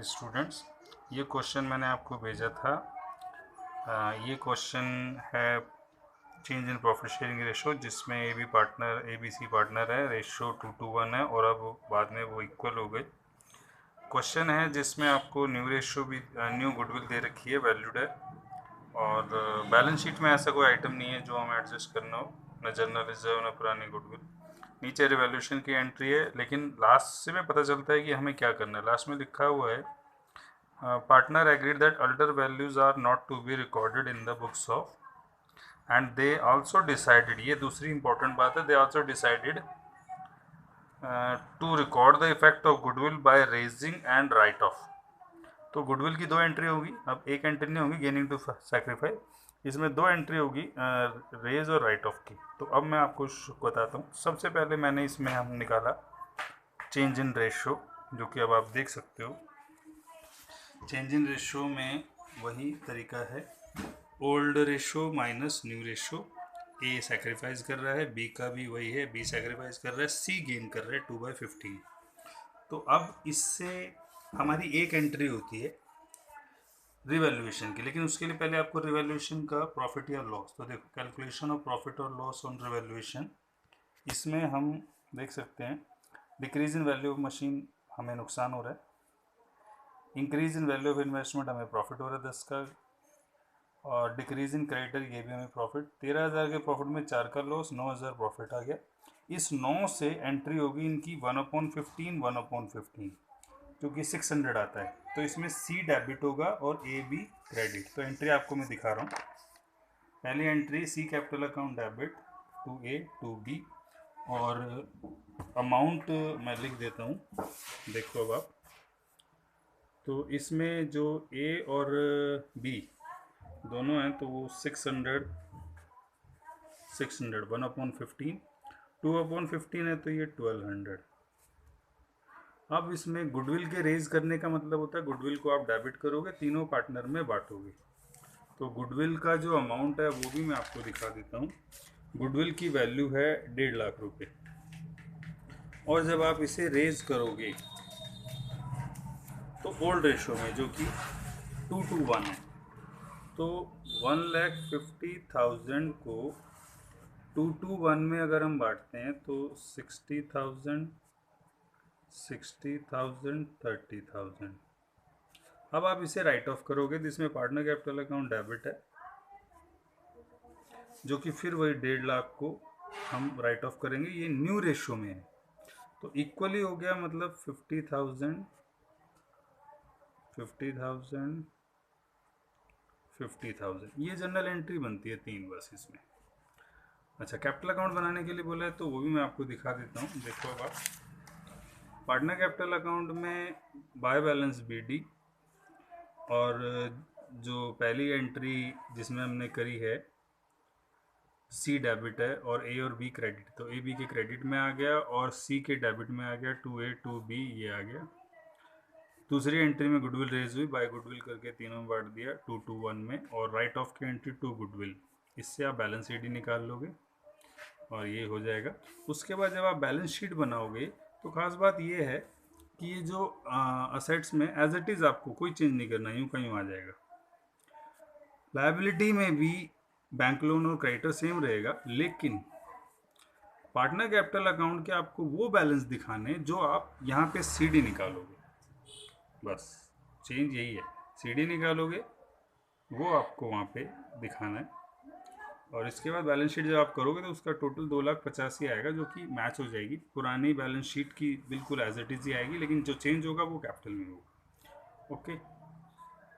Students, ये question मैंने आपको भेजा था। ये क्वेश्चन है change in profit sharing ratio, जिसमें ABC पार्टनर है, रेशो 2:1 है और अब बाद में वो इक्वल हो गई। क्वेश्चन है जिसमें आपको न्यू रेशो भी न्यू गुडविल दे रखी है, वैल्यूड है, और बैलेंस शीट में ऐसा कोई आइटम नहीं है जो हमें एडजस्ट करना हो, न जनरल रिजर्व न पुरानी गुडविल। नीचे रिवैल्यूएशन की एंट्री है, लेकिन लास्ट से में पता चलता है कि हमें क्या करना है। लास्ट में लिखा हुआ है partner agreed that alter values are not to be recorded in the books of and they also decided, ये दूसरी इंपॉर्टेंट बात है, they also decided to record the effect of goodwill by raising and write off. तो goodwill की दो entry होगी, अब एक एंट्री नहीं होगी गेनिंग टू सैक्रिफाइस, इसमें दो एंट्री होगी रेज और राइट ऑफ की। तो अब मैं आपको बताता हूँ। सबसे पहले मैंने इसमें हम निकाला चेंज इन रेशो, जो कि अब आप देख सकते हो। चेंज इन रेशो में वही तरीका है, old ratio minus new ratio. A sacrifice कर रहा है, बी का भी वही है, बी सैक्रिफाइस कर रहा है, सी गेन कर रहा है 2/15। तो अब इससे हमारी एक एंट्री होती है रिवैल्यूएशन की, लेकिन उसके लिए पहले आपको रिवैल्यूएशन का प्रॉफिट या लॉस। तो देखो, कैलकुलेशन ऑफ प्रॉफिट और लॉस ऑन रिवैल्यूएशन, इसमें हम देख सकते हैं decrease in value of machine हमें नुकसान हो रहा है, increase in value of investment हमें प्रॉफिट हो रहा है 10 का, और डिक्रीज इन क्रेडिटर ये भी हमें प्रॉफिट। 13,000 के प्रॉफिट में 4 का लॉस, 9,000 प्रॉफिट आ गया। इस 9 से एंट्री होगी इनकी 1/15, 1/15, क्योंकि 600 आता है। तो इसमें सी डेबिट होगा और ए बी क्रेडिट। तो एंट्री आपको मैं दिखा रहा हूँ। पहली entry C capital account debit to A to B, और अमाउंट मैं लिख देता हूँ, देखो अब आप। तो इसमें जो ए और बी दोनों हैं, तो वो 600 1/15, 2/15 है, तो ये 1200। अब इसमें गुडविल के रेज करने का मतलब होता है, गुडविल को आप डेबिट करोगे, तीनों पार्टनर में बांटोगे। तो गुडविल का जो अमाउंट है वो भी मैं आपको दिखा देता हूँ। गुडविल की वैल्यू है 1.5 लाख रुपए, और जब आप इसे रेज करोगे तो ओल्ड रेशो में, जो कि 2:1 है, तो 1,50,000 को 2:1 में अगर हम बांटते हैं तो 60,000, 30,000। अब आप इसे राइट ऑफ करोगे तो इसमें पार्टनर कैपिटल अकाउंट डेबिट है, जो कि फिर वही 1.5 लाख को हम राइट ऑफ करेंगे, ये न्यू रेशो में है। तो इक्वली हो गया, मतलब 50,000, 50,000। ये जनरल एंट्री बनती है 3 बस इसमें। अच्छा, कैपिटल अकाउंट बनाने के लिए बोला है, तो वो भी मैं आपको दिखा देता हूँ। देखो अब आप, पार्टनर कैपिटल अकाउंट में बाय बैलेंस BD, और जो पहली एंट्री जिसमें हमने करी है सी डेबिट है, और ए और बी क्रेडिट, तो ए बी के क्रेडिट में आ गया और सी के डेबिट में आ गया, 2A 2B ये आ गया। दूसरी एंट्री में गुडविल रेज हुई, बाय गुडविल करके तीनों में बांट दिया 2:1 में, और राइट ऑफ की एंट्री टू गुडविल। इससे आप बैलेंस शीट ही निकाल लोगे और ये हो जाएगा। उसके बाद जब आप बैलेंस शीट बनाओगे तो खास बात ये है कि ये जो असेट्स में एज इट इज़ आपको कोई चेंज नहीं करना, यूँ का यूँ आ जाएगा। लायबिलिटी में भी बैंक लोन और क्रेडिटर सेम रहेगा, लेकिन पार्टनर कैपिटल अकाउंट के आपको वो बैलेंस दिखाने जो आप यहाँ पे CD निकालोगे। बस चेंज यही है, CD निकालोगे वो आपको वहाँ पे दिखाना है, और इसके बाद बैलेंस शीट जब आप करोगे तो उसका टोटल 2,85,000 आएगा, जो कि मैच हो जाएगी पुरानी बैलेंस शीट की, बिल्कुल एज इट इज़ ही आएगी, लेकिन जो चेंज होगा वो कैपिटल में होगा। ओके।